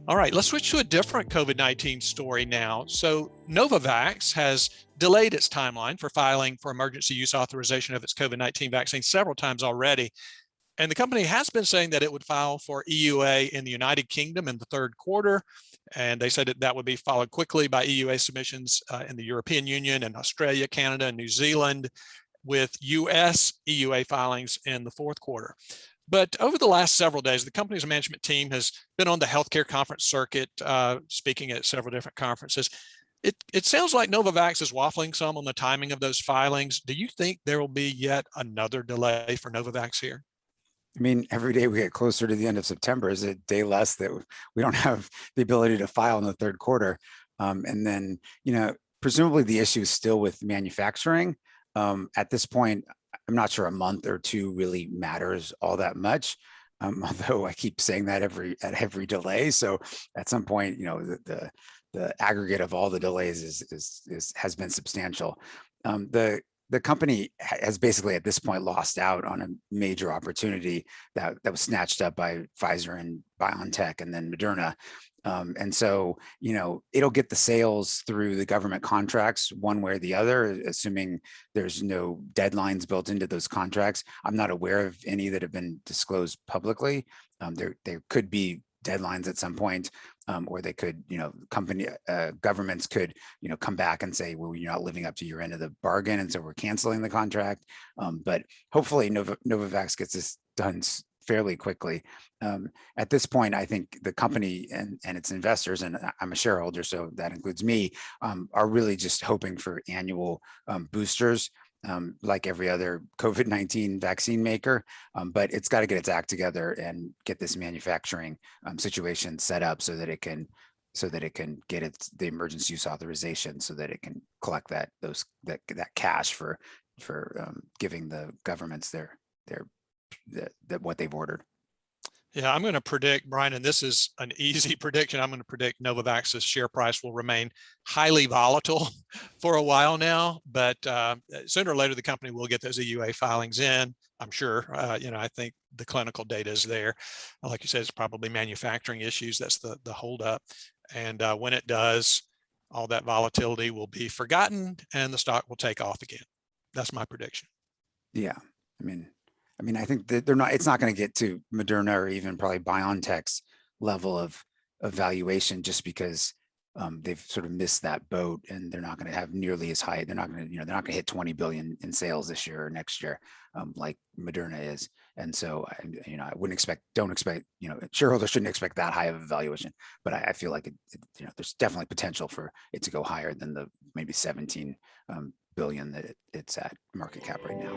All right, let's switch to a different COVID-19 story now. So Novavax has delayed its timeline for filing for emergency use authorization of its COVID-19 vaccine several times already. And the company has been saying that it would file for EUA in the United Kingdom in the third quarter. And they said that that would be followed quickly by EUA submissions in the European Union and Australia, Canada, and New Zealand, with US EUA filings in the fourth quarter. But over the last several days, the company's management team has been on the healthcare conference circuit, speaking at several different conferences. It sounds like Novavax is waffling some on the timing of those filings. Do you think there will be yet another delay for Novavax here? I mean, every day we get closer to the end of September is a day less that we don't have the ability to file in the third quarter. And then, presumably the issue is still with manufacturing. At this point, I'm not sure a month or two really matters all that much. Although I keep saying that at every delay. So at some point, the aggregate of all the delays has been substantial. The company has basically at this point lost out on a major opportunity that was snatched up by Pfizer and BioNTech and then Moderna. And so, it'll get the sales through the government contracts one way or the other, assuming there's no deadlines built into those contracts. I'm not aware of any that have been disclosed publicly. There could be deadlines at some point, or they could, governments could, come back and say, well, you're not living up to your end of the bargain, and so we're canceling the contract. But hopefully Novavax gets this done fairly quickly. At this point, I think the company and its investors, and I'm a shareholder, so that includes me, are really just hoping for annual boosters. Like every other COVID-19 vaccine maker, but it's got to get its act together and get this manufacturing situation set up so that it can get the emergency use authorization, so that it can collect that cash for giving the governments what they've ordered. Yeah, I'm going to predict, Brian, and this is an easy prediction. I'm going to predict Novavax's share price will remain highly volatile for a while now, but sooner or later, the company will get those EUA filings in, I'm sure. I think the clinical data is there. Like you said, it's probably manufacturing issues. That's the holdup. And when it does, all that volatility will be forgotten and the stock will take off again. That's my prediction. Yeah, I mean, I think that it's not going to get to Moderna or even probably BioNTech's level of valuation, just because they've sort of missed that boat, and they're not going to have nearly as high. They're not going to hit 20 billion in sales this year or next year, like Moderna is. And so, don't expect, shareholders shouldn't expect that high of a valuation. But I feel like there's definitely potential for it to go higher than the maybe 17 billion that it's at market cap right now.